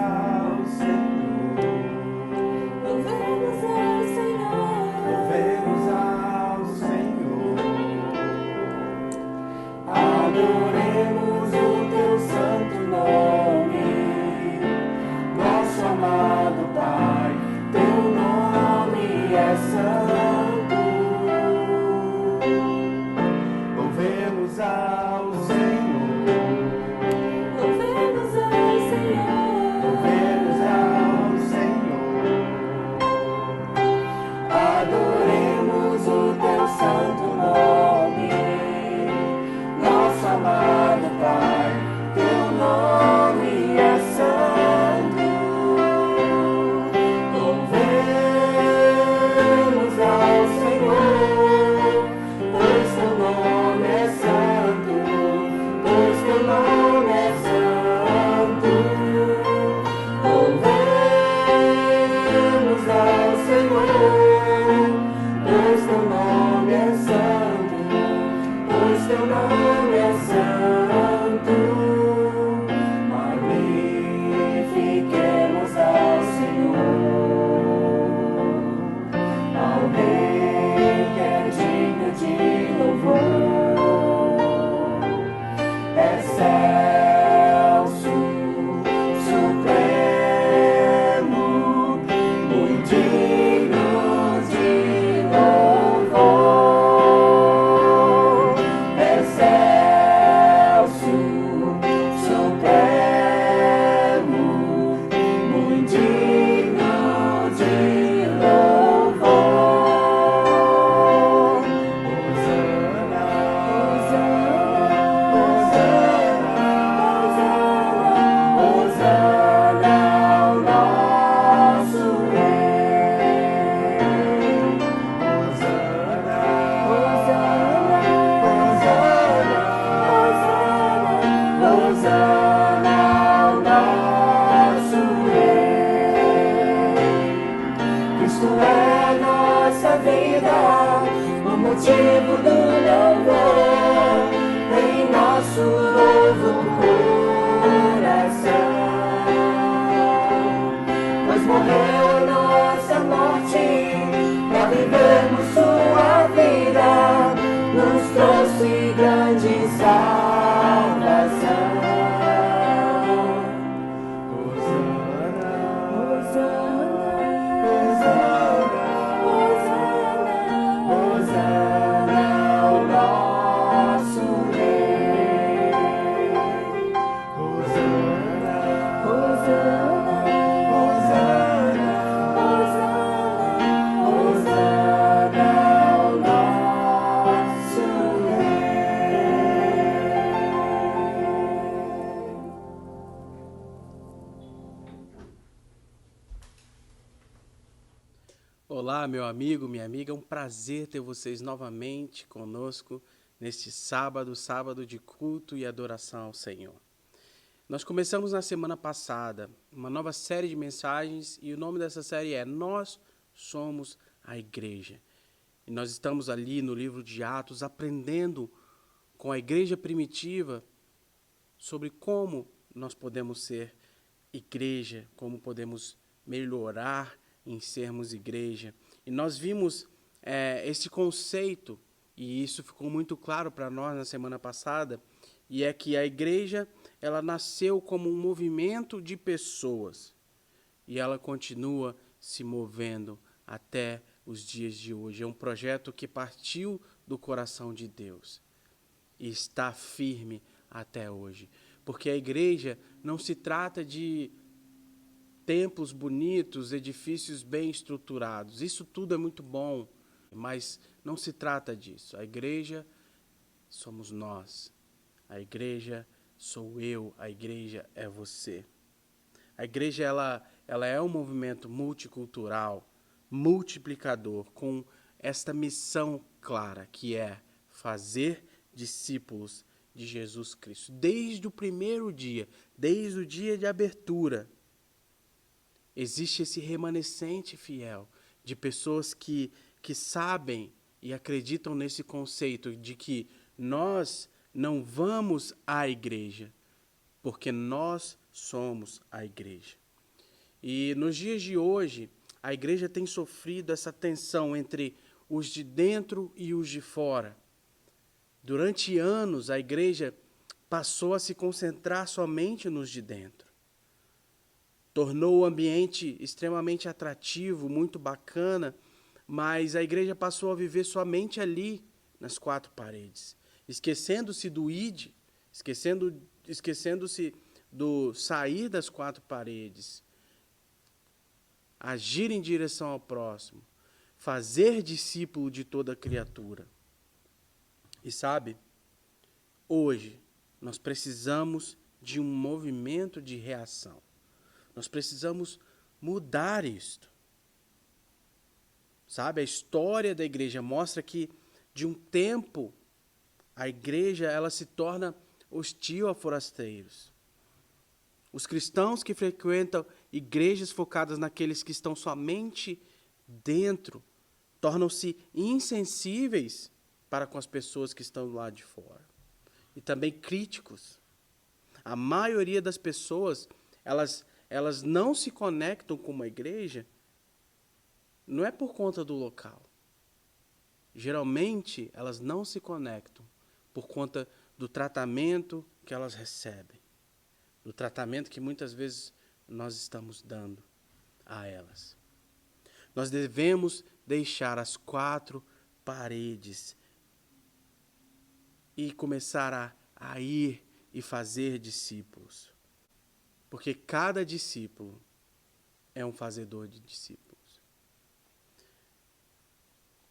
ao Senhor. Louvemos ao Senhor. Louvemos ao Senhor. Adoremos o teu santo nome, nosso amado Pai. Teu nome é santo. Louvemos ao Senhor. Louvemos ao Senhor. Louvemos ao Senhor. Adoremos o teu santo nome, nosso amado Pai. Teu nome é santo. Louvemos ao Senhor, pois teu nome é santo, pois teu nome é santo. Louvemos ao Senhor, pois teu nome é santo, pois teu nome é santo. Magnifiquemos ao Senhor, ao Rei que é digno de louvor. Excelso, supremo, muito digno de louvor. Excelso, supremo, muito digno de louvor. Hosana, Hosana, Hosana ao nosso Rei. Hosana, Hosana, Hosana, Hosana ao nosso Rei. Cristo é nossa vida, o motivo do louvor em nosso novo coração. Pois morreu a nossa morte para vivermos sua vida, nos trouxe grande salvação. Hosana, Hosana, Hosana ao nosso Rei. Hosana, Hosana, Hosana ao nosso Rei. Olá, meu amigo, minha amiga, é um prazer ter vocês novamente conosco neste sábado de culto e adoração ao Senhor. Nós começamos na semana passada uma nova série de mensagens e o nome dessa série é Nós Somos a Igreja. E nós estamos ali no livro de Atos aprendendo com a igreja primitiva sobre como nós podemos ser igreja, como podemos melhorar em sermos igreja. E nós vimos esse conceito, e isso ficou muito claro para nós na semana passada, e é que a igreja ela nasceu como um movimento de pessoas, e ela continua se movendo até os dias de hoje. É um projeto que partiu do coração de Deus e está firme até hoje. Porque a igreja não se trata de templos bonitos, edifícios bem estruturados. Isso tudo é muito bom, mas não se trata disso. A igreja somos nós. A igreja sou eu, a igreja é você. A igreja ela é um movimento multicultural, multiplicador, com esta missão clara, que é fazer discípulos de Jesus Cristo. Desde o primeiro dia, desde o dia de abertura, existe esse remanescente fiel de pessoas que sabem e acreditam nesse conceito de que nós não vamos à igreja, porque nós somos a igreja. E nos dias de hoje, a igreja tem sofrido essa tensão entre os de dentro e os de fora. Durante anos, a igreja passou a se concentrar somente nos de dentro. Tornou o ambiente extremamente atrativo, muito bacana, mas a igreja passou a viver somente ali, nas quatro paredes, esquecendo-se do id, esquecendo-se do sair das quatro paredes, agir em direção ao próximo, fazer discípulo de toda criatura. E sabe, hoje nós precisamos de um movimento de reação. Nós precisamos mudar isto. Sabe, a história da igreja mostra que, de um tempo, a igreja ela se torna hostil a forasteiros. Os cristãos que frequentam igrejas focadas naqueles que estão somente dentro, tornam-se insensíveis para com as pessoas que estão do lado de fora. E também críticos. A maioria das pessoas, elas não se conectam com uma igreja, não é por conta do local. Geralmente, elas não se conectam por conta do tratamento que elas recebem, do tratamento que muitas vezes nós estamos dando a elas. Nós devemos deixar as quatro paredes e começar a ir e fazer discípulos. Porque cada discípulo é um fazedor de discípulos.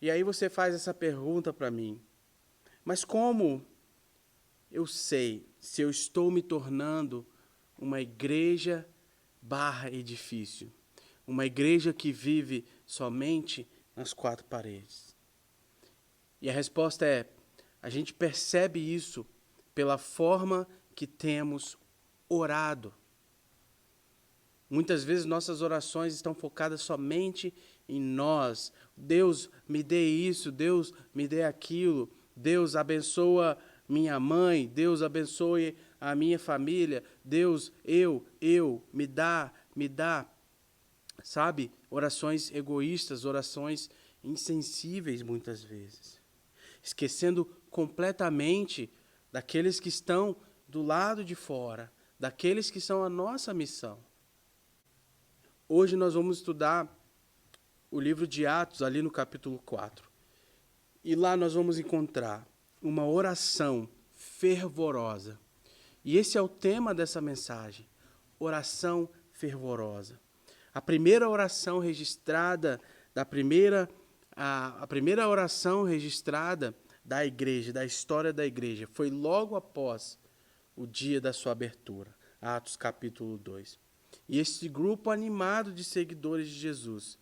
E aí você faz essa pergunta para mim, mas como eu sei se eu estou me tornando uma igreja / edifício? Uma igreja que vive somente nas quatro paredes? E a resposta é, a gente percebe isso pela forma que temos orado. Muitas vezes nossas orações estão focadas somente em nós. Deus me dê isso, Deus me dê aquilo, Deus abençoa minha mãe, Deus abençoe a minha família, Deus, me dá. Sabe? Orações egoístas, orações insensíveis muitas vezes. Esquecendo completamente daqueles que estão do lado de fora, daqueles que são a nossa missão. Hoje nós vamos estudar o livro de Atos, ali no capítulo 4. E lá nós vamos encontrar uma oração fervorosa. E esse é o tema dessa mensagem, oração fervorosa. A primeira oração registrada, a primeira oração registrada da igreja, da história da igreja, foi logo após o dia da sua abertura, Atos capítulo 2. E esse grupo animado de seguidores de Jesus,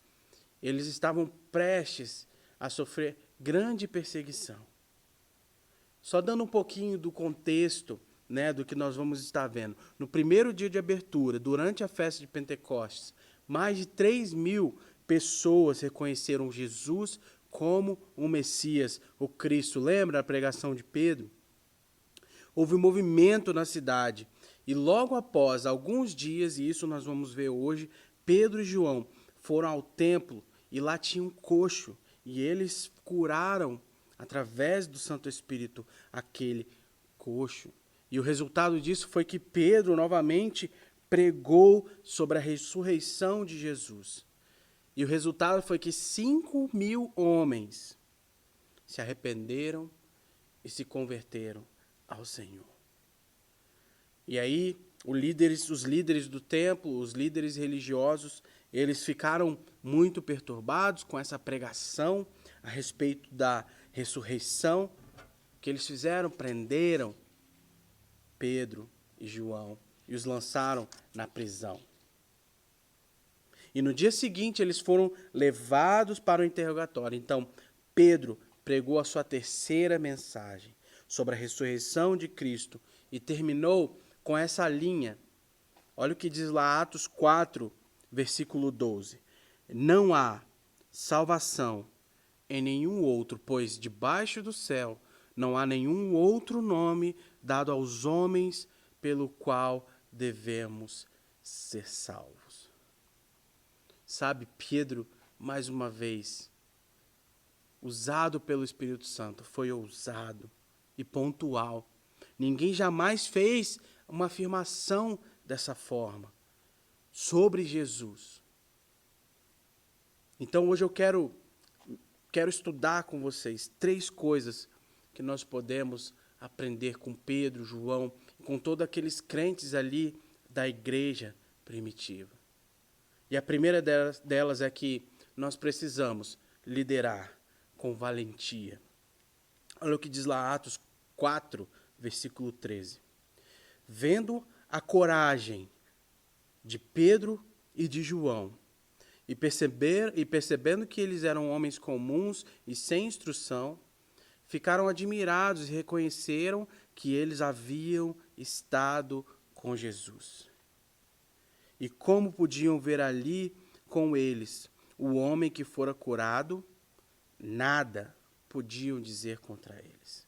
eles estavam prestes a sofrer grande perseguição. Só dando um pouquinho do contexto, do que nós vamos estar vendo. No primeiro dia de abertura, durante a festa de Pentecostes, mais de 3.000 pessoas reconheceram Jesus como o Messias, o Cristo. Lembra a pregação de Pedro? Houve um movimento na cidade. E logo após alguns dias, e isso nós vamos ver hoje, Pedro e João foram ao templo e lá tinha um coxo. E eles curaram, através do Santo Espírito, aquele coxo. E o resultado disso foi que Pedro novamente pregou sobre a ressurreição de Jesus. E o resultado foi que 5.000 homens se arrependeram e se converteram ao Senhor. E aí, os líderes do templo, os líderes religiosos, eles ficaram muito perturbados com essa pregação a respeito da ressurreição. O que eles fizeram? Prenderam Pedro e João e os lançaram na prisão. E no dia seguinte, eles foram levados para o interrogatório. Então, Pedro pregou a sua terceira mensagem sobre a ressurreição de Cristo e terminou com essa linha. Olha o que diz lá Atos 4, versículo 12. Não há salvação em nenhum outro, pois debaixo do céu não há nenhum outro nome dado aos homens pelo qual devemos ser salvos. Sabe, Pedro, mais uma vez, usado pelo Espírito Santo, foi ousado e pontual. Ninguém jamais fez uma afirmação dessa forma sobre Jesus. Então hoje eu quero estudar com vocês 3 coisas que nós podemos aprender com Pedro, João, com todos aqueles crentes ali da igreja primitiva. E a primeira delas é que nós precisamos liderar com valentia. Olha o que diz lá Atos 4, versículo 13. Vendo a coragem de Pedro e de João, e percebendo que eles eram homens comuns e sem instrução, ficaram admirados e reconheceram que eles haviam estado com Jesus. E como podiam ver ali com eles o homem que fora curado, nada podiam dizer contra eles.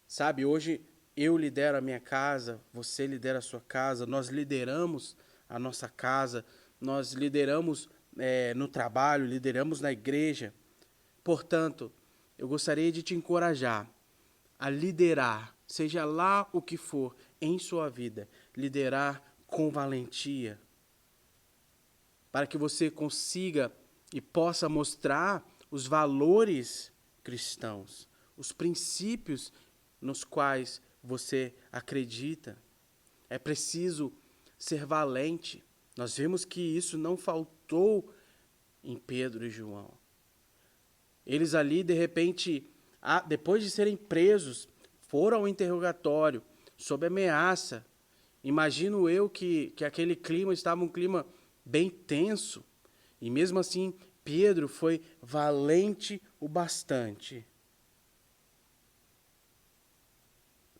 Sabe, hoje eu lidero a minha casa, você lidera a sua casa, nós lideramos a nossa casa, nós lideramos no trabalho, lideramos na igreja. Portanto, eu gostaria de te encorajar a liderar, seja lá o que for em sua vida, liderar com valentia, para que você consiga e possa mostrar os valores cristãos, os princípios nos quais você acredita. É preciso ser valente. Nós vemos que isso não faltou em Pedro e João. Eles ali, de repente, depois de serem presos, foram ao interrogatório, sob ameaça. Imagino eu que aquele clima estava um clima bem tenso. E mesmo assim, Pedro foi valente o bastante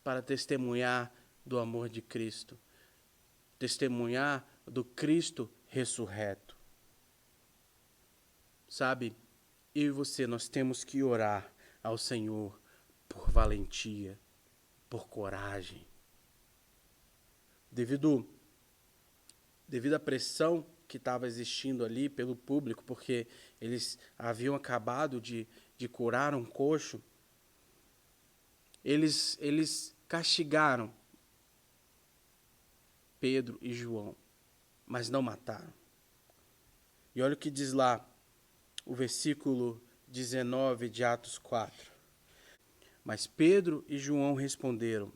para testemunhar do amor de Cristo, testemunhar do Cristo ressurreto. Sabe, eu e você, nós temos que orar ao Senhor por valentia, por coragem. Devido à pressão que estava existindo ali pelo público, porque eles haviam acabado de curar um coxo, eles castigaram Pedro e João, mas não mataram. E olha o que diz lá o versículo 19 de Atos 4. Mas Pedro e João responderam: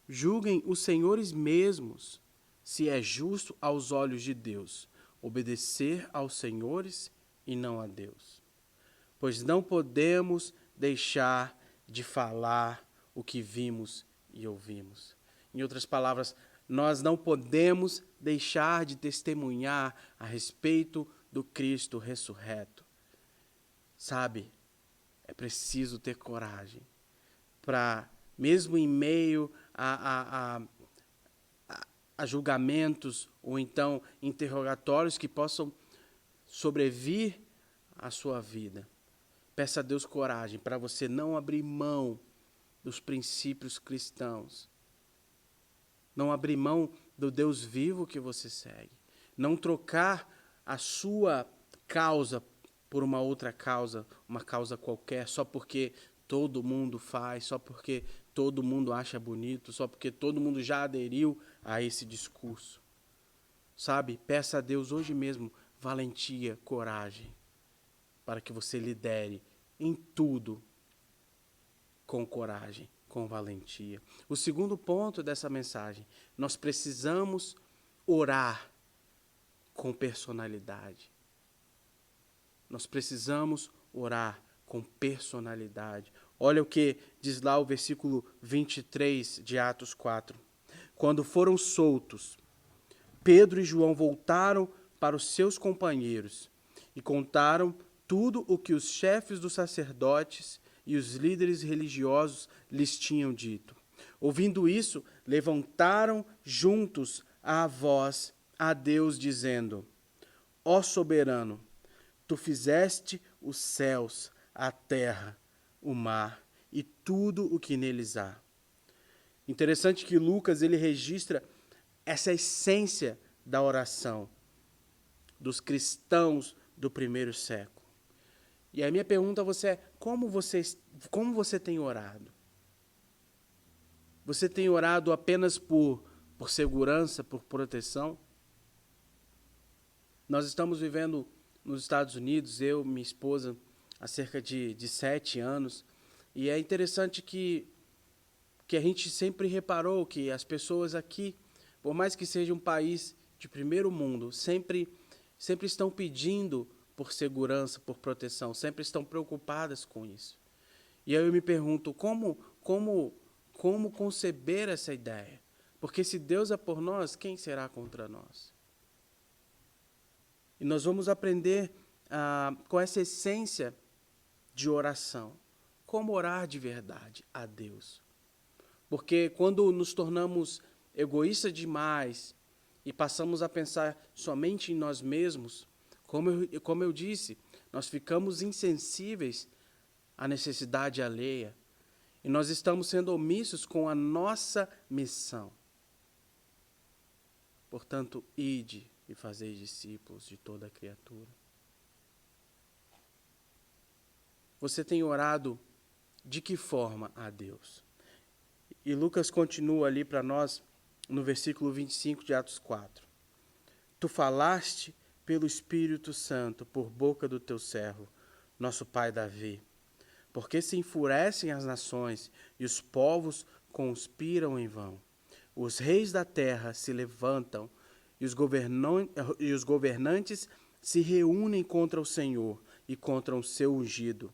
julguem os senhores mesmos se é justo aos olhos de Deus obedecer aos senhores e não a Deus. Pois não podemos deixar de falar o que vimos e ouvimos. Em outras palavras, nós não podemos deixar de testemunhar a respeito do Cristo ressurreto. Sabe, é preciso ter coragem para, mesmo em meio a julgamentos ou então interrogatórios que possam sobrevir à sua vida, peça a Deus coragem para você não abrir mão dos princípios cristãos, não abrir mão do Deus vivo que você segue, não trocar a sua causa por uma outra causa, uma causa qualquer, só porque todo mundo faz, só porque todo mundo acha bonito, só porque todo mundo já aderiu a esse discurso. Sabe, peça a Deus hoje mesmo valentia, coragem, para que você lidere em tudo com coragem, com valentia. O segundo ponto dessa mensagem, nós precisamos orar com personalidade. Nós precisamos orar com personalidade. Olha o que diz lá o versículo 23 de Atos 4. Quando foram soltos, Pedro e João voltaram para os seus companheiros e contaram tudo o que os chefes dos sacerdotes e os líderes religiosos lhes tinham dito. Ouvindo isso, levantaram juntos a voz a Deus, dizendo: Ó soberano, tu fizeste os céus, a terra, o mar e tudo o que neles há. Interessante que Lucas ele registra essa essência da oração. dos cristãos do primeiro século. E a minha pergunta a você é, como você tem orado? Você tem orado apenas por segurança, por proteção? Nós estamos vivendo nos Estados Unidos, eu e minha esposa, há cerca de 7 anos, e é interessante que a gente sempre reparou que as pessoas aqui, por mais que seja um país de primeiro mundo, sempre estão pedindo por segurança, por proteção, sempre estão preocupadas com isso. E aí eu me pergunto, como conceber essa ideia? Porque se Deus é por nós, quem será contra nós? E nós vamos aprender com essa essência de oração. Como orar de verdade a Deus. Porque quando nos tornamos egoístas demais e passamos a pensar somente em nós mesmos, como eu disse, nós ficamos insensíveis à necessidade alheia. E nós estamos sendo omissos com a nossa missão. Portanto, ide e fazei discípulos de toda a criatura. Você tem orado de que forma a Deus? E Lucas continua ali para nós no versículo 25 de Atos 4. Tu falaste pelo Espírito Santo por boca do teu servo, nosso pai Davi. Porque se enfurecem as nações e os povos conspiram em vão. Os reis da terra se levantam e os governantes se reúnem contra o Senhor e contra o seu ungido.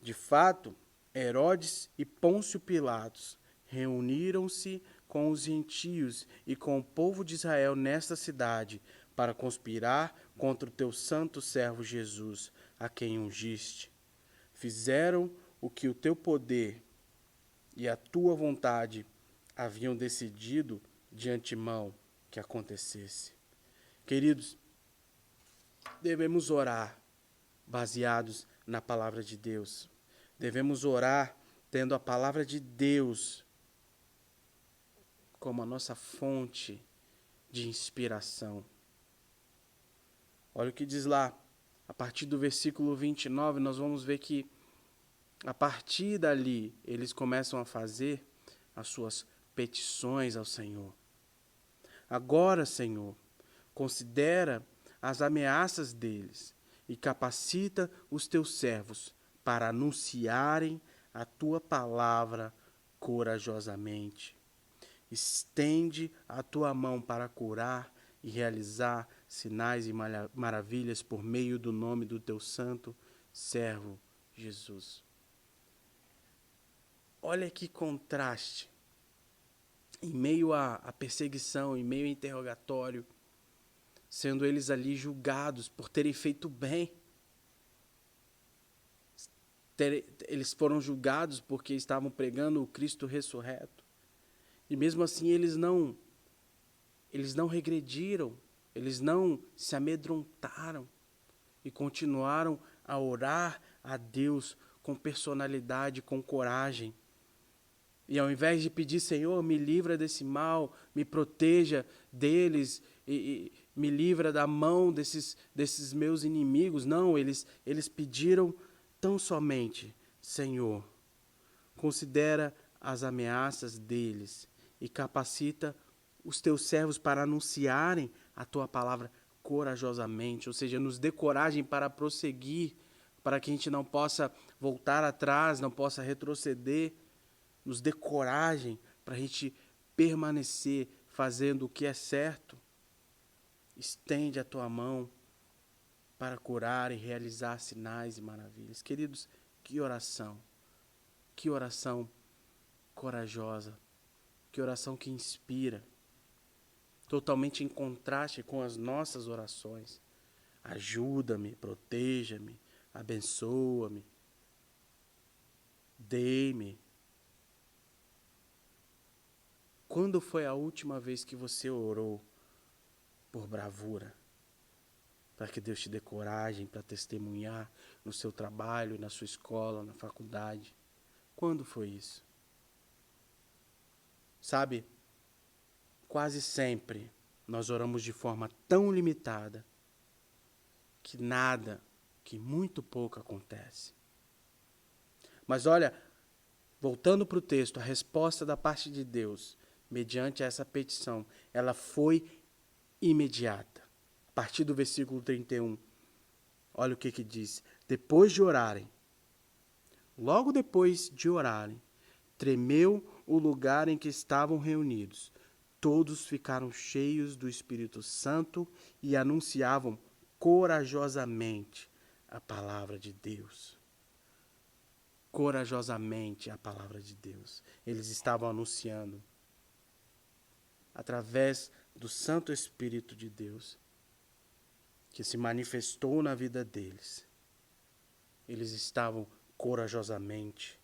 De fato, Herodes e Pôncio Pilatos reuniram-se com os gentios e com o povo de Israel nesta cidade para conspirar contra o teu santo servo Jesus, a quem ungiste. Fizeram o que o teu poder e a tua vontade haviam decidido de antemão que acontecesse. Queridos, devemos orar baseados na palavra de Deus. Devemos orar tendo a palavra de Deus como a nossa fonte de inspiração. Olha o que diz lá, a partir do versículo 29, nós vamos ver que a partir dali eles começam a fazer as suas petições ao Senhor. Agora, Senhor, considera as ameaças deles e capacita os teus servos para anunciarem a tua palavra corajosamente. Estende a tua mão para curar e realizar sinais e maravilhas por meio do nome do teu santo servo Jesus. Olha que contraste. Em meio à perseguição, em meio ao interrogatório, sendo eles ali julgados por terem feito bem. Eles foram julgados porque estavam pregando o Cristo ressurreto. E mesmo assim eles não regrediram, eles não se amedrontaram e continuaram a orar a Deus com personalidade, com coragem. E ao invés de pedir, Senhor, me livra desse mal, me proteja deles, e me livra da mão desses meus inimigos. Não, eles pediram tão somente, Senhor, considera as ameaças deles e capacita os teus servos para anunciarem a tua palavra corajosamente, ou seja, nos dê coragem para prosseguir, para que a gente não possa voltar atrás, não possa retroceder. Nos dê coragem para a gente permanecer fazendo o que é certo. Estende a tua mão para curar e realizar sinais e maravilhas. Queridos, que oração corajosa, que oração que inspira, totalmente em contraste com as nossas orações. Ajuda-me, proteja-me, abençoa-me, dê-me. Quando foi a última vez que você orou por bravura? Para que Deus te dê coragem para testemunhar no seu trabalho, na sua escola, na faculdade. Quando foi isso? Sabe, quase sempre nós oramos de forma tão limitada que nada, que muito pouco acontece. Mas olha, voltando para o texto, a resposta da parte de Deus, mediante essa petição, ela foi imediata. A partir do versículo 31, olha o que diz. Depois de orarem, logo depois de orarem, tremeu o lugar em que estavam reunidos. Todos ficaram cheios do Espírito Santo e anunciavam corajosamente a palavra de Deus. Corajosamente a palavra de Deus. Eles estavam anunciando, através do Santo Espírito de Deus, que se manifestou na vida deles. Eles estavam corajosamente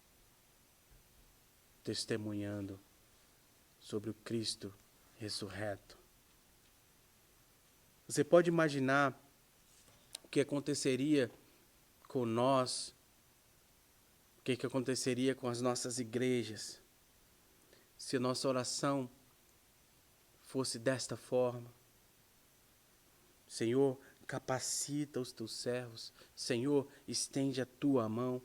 testemunhando sobre o Cristo ressurreto. Você pode imaginar o que aconteceria com nós, o que aconteceria com as nossas igrejas, se a nossa oração fosse desta forma? Senhor, capacita os teus servos. Senhor, estende a tua mão.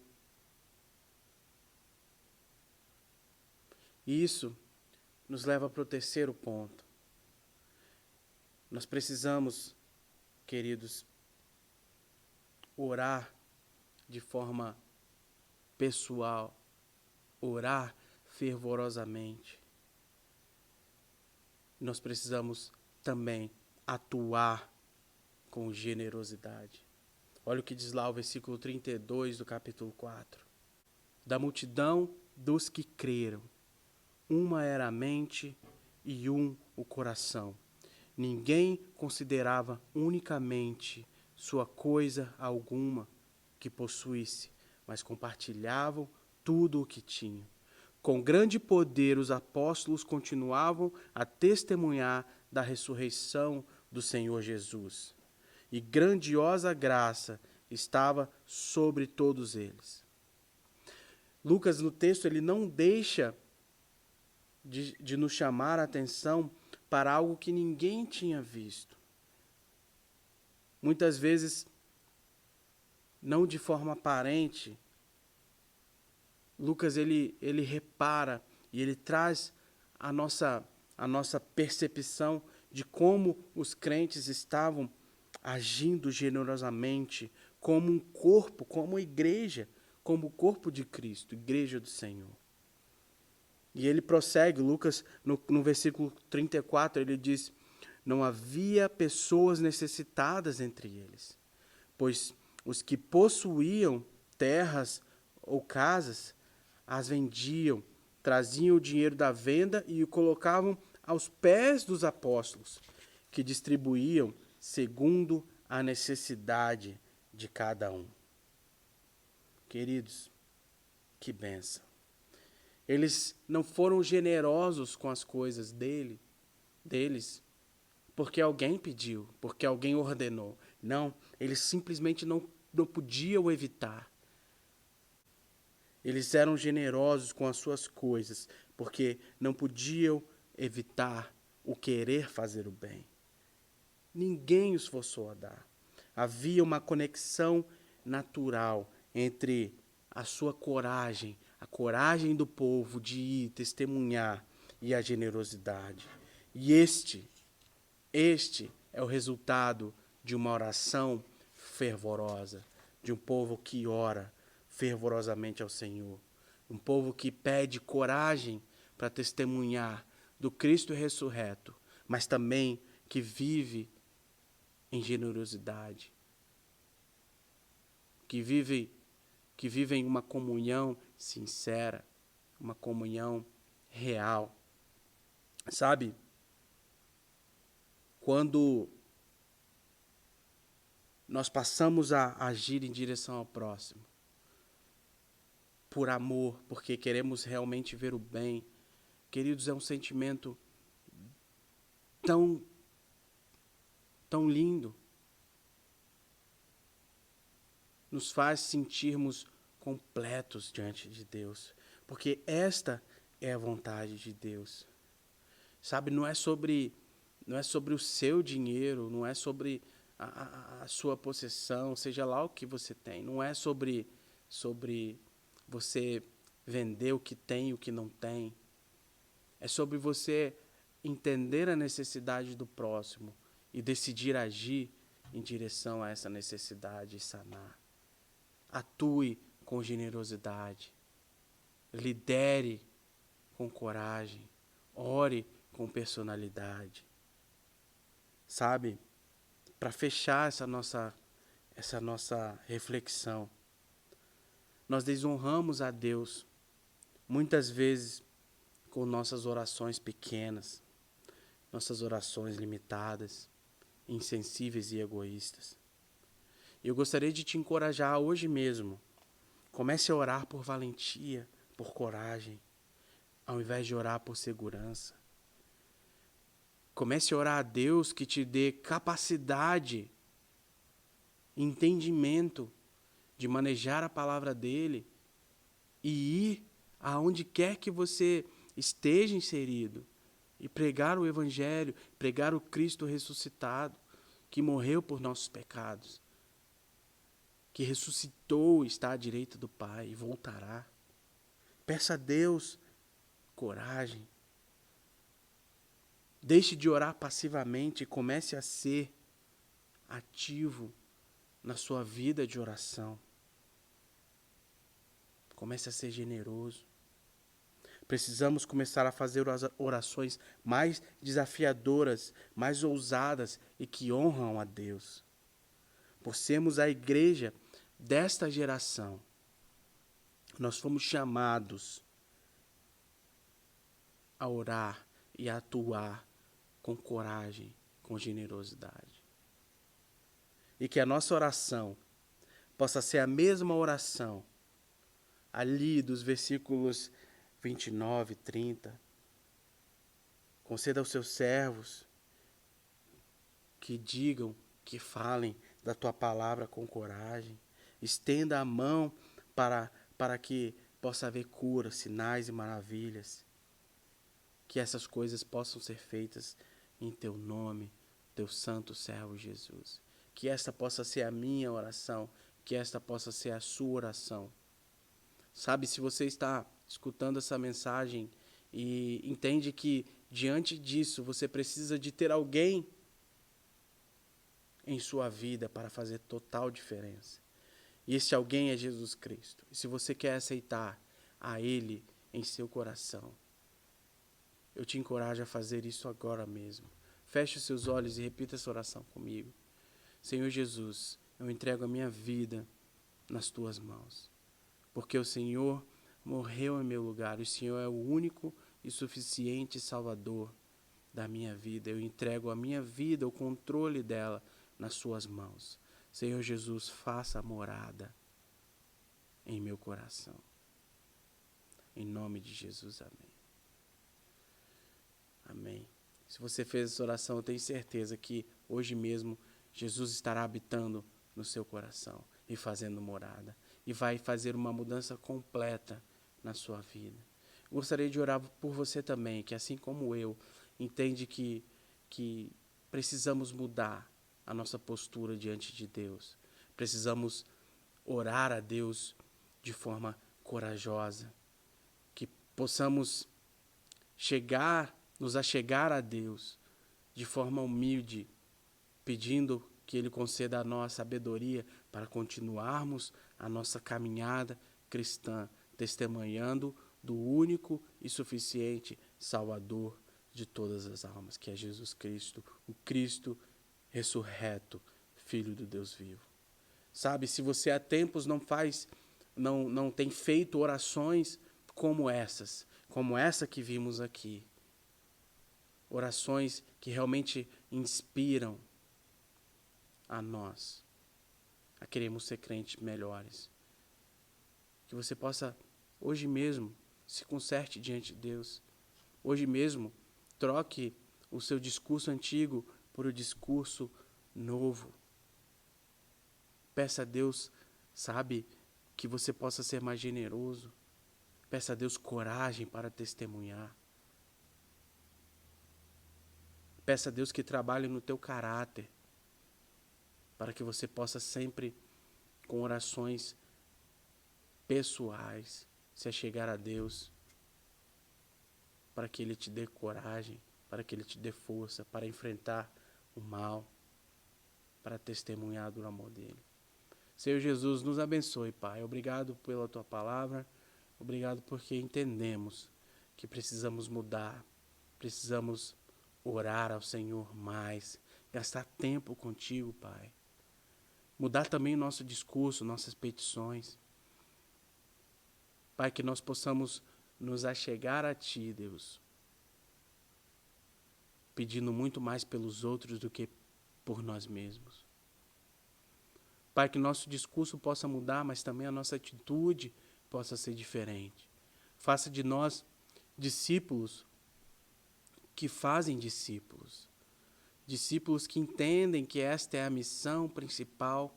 E isso nos leva para o terceiro ponto. Nós precisamos, queridos, orar de forma pessoal, orar fervorosamente. Nós precisamos também atuar com generosidade. Olha o que diz lá o versículo 32 do capítulo 4. Da multidão dos que creram, uma era a mente e o coração. Ninguém considerava unicamente sua coisa alguma que possuísse, mas compartilhavam tudo o que tinham. Com grande poder os apóstolos continuavam a testemunhar da ressurreição do Senhor Jesus. E grandiosa graça estava sobre todos eles. Lucas, no texto, ele não deixa de nos chamar a atenção para algo que ninguém tinha visto. Muitas vezes, não de forma aparente, Lucas ele repara e ele traz a nossa percepção de como os crentes estavam agindo generosamente como um corpo, como igreja, como o corpo de Cristo, igreja do Senhor. E ele prossegue, Lucas, no versículo 34, ele diz: não havia pessoas necessitadas entre eles, pois os que possuíam terras ou casas, as vendiam, traziam o dinheiro da venda e o colocavam aos pés dos apóstolos, que distribuíam segundo a necessidade de cada um. Queridos, que bênção. Eles não foram generosos com as coisas deles, porque alguém pediu, porque alguém ordenou. Não, eles simplesmente não podiam evitar. Eles eram generosos com as suas coisas, porque não podiam evitar o querer fazer o bem. Ninguém os forçou a dar. Havia uma conexão natural entre a sua coragem, a coragem do povo de ir testemunhar e a generosidade. E este é o resultado de uma oração fervorosa, de um povo que ora fervorosamente ao Senhor. Um povo que pede coragem para testemunhar do Cristo ressurreto, mas também que vive em generosidade, que vive em uma comunhão sincera, uma comunhão real. Sabe, quando nós passamos a agir em direção ao próximo, por amor, porque queremos realmente ver o bem, queridos, é um sentimento tão lindo. Nos faz sentirmos completos diante de Deus, porque esta é a vontade de Deus. Sabe, não é sobre o seu dinheiro, não é sobre a sua possessão, seja lá o que você tem. Não é sobre você vender o que tem e o que não tem. É sobre você entender a necessidade do próximo e decidir agir em direção a essa necessidade e sanar. Atue com generosidade. Lidere com coragem. Ore com personalidade. Sabe? Para fechar essa nossa reflexão, nós desonramos a Deus muitas vezes com nossas orações pequenas, nossas orações limitadas, insensíveis e egoístas. Eu gostaria de te encorajar hoje mesmo. Comece a orar por valentia, por coragem, ao invés de orar por segurança. Comece a orar a Deus que te dê capacidade, entendimento de manejar a palavra dele e ir aonde quer que você esteja inserido e pregar o evangelho, pregar o Cristo ressuscitado, que morreu por nossos pecados, que ressuscitou, está à direita do Pai e voltará. Peça a Deus coragem. Deixe de orar passivamente e comece a ser ativo na sua vida de oração. Comece a ser generoso. Precisamos começar a fazer orações mais desafiadoras, mais ousadas e que honram a Deus. Por sermos a igreja desta geração, nós fomos chamados a orar e a atuar com coragem, com generosidade. E que a nossa oração possa ser a mesma oração ali dos versículos 29 e 30. Conceda aos seus servos que digam, que falem da tua palavra com coragem. Estenda a mão para que possa haver cura, sinais e maravilhas. Que essas coisas possam ser feitas em teu nome, teu santo servo Jesus. Que esta possa ser a minha oração, que esta possa ser a sua oração. Sabe, se você está escutando essa mensagem e entende que diante disso você precisa de ter alguém em sua vida para fazer total diferença. E esse alguém é Jesus Cristo. E se você quer aceitar a Ele em seu coração, eu te encorajo a fazer isso agora mesmo. Feche os seus olhos e repita essa oração comigo. Senhor Jesus, eu entrego a minha vida nas tuas mãos. Porque o Senhor morreu em meu lugar. O Senhor é o único e suficiente Salvador da minha vida. Eu entrego a minha vida, o controle dela, nas suas mãos. Senhor Jesus, faça morada em meu coração. Em nome de Jesus, amém. Amém. Se você fez essa oração, eu tenho certeza que hoje mesmo Jesus estará habitando no seu coração e fazendo morada. E vai fazer uma mudança completa na sua vida. Gostaria de orar por você também, que assim como eu, entende que precisamos mudar a nossa postura diante de Deus. Precisamos orar a Deus de forma corajosa. Que possamos nos achegar a Deus de forma humilde, pedindo que Ele conceda a nós sabedoria para continuarmos a nossa caminhada cristã, testemunhando do único e suficiente Salvador de todas as almas, que é Jesus Cristo, o Cristo ressurreto, Filho do Deus vivo. Sabe, se você há tempos não tem feito orações como essa que vimos aqui, orações que realmente inspiram a nós a queremos ser crentes melhores. Que você possa, hoje mesmo, se conserte diante de Deus. Hoje mesmo, troque o seu discurso antigo por o discurso novo. Peça a Deus, sabe, que você possa ser mais generoso. Peça a Deus coragem para testemunhar. Peça a Deus que trabalhe no teu caráter. para que você possa sempre, com orações pessoais, se achegar a Deus, para que Ele te dê coragem, para que Ele te dê força para enfrentar o mal, para testemunhar do amor dEle. Senhor Jesus, nos abençoe, Pai. Obrigado pela Tua palavra, obrigado porque entendemos que precisamos mudar, precisamos orar ao Senhor mais, gastar tempo contigo, Pai. Mudar também o nosso discurso, nossas petições. Pai, que nós possamos nos achegar a Ti, Deus, pedindo muito mais pelos outros do que por nós mesmos. Pai, que nosso discurso possa mudar, mas também a nossa atitude possa ser diferente. Faça de nós discípulos que fazem discípulos. Discípulos que entendem que esta é a missão principal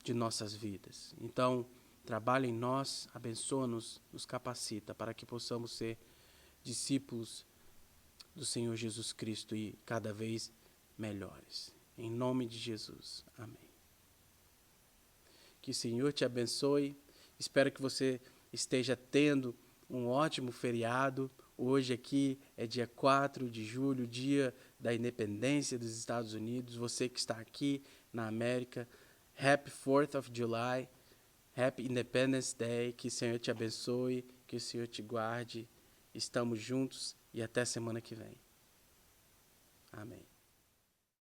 de nossas vidas. Então, trabalha em nós, abençoa-nos, nos capacita para que possamos ser discípulos do Senhor Jesus Cristo e cada vez melhores. Em nome de Jesus. Amém. Que o Senhor te abençoe. Espero que você esteja tendo um ótimo feriado. Hoje aqui é dia 4 de julho, dia da independência dos Estados Unidos. Você que está aqui na América, Happy 4th of July, Happy Independence Day. Que o Senhor te abençoe, que o Senhor te guarde. Estamos juntos e até semana que vem.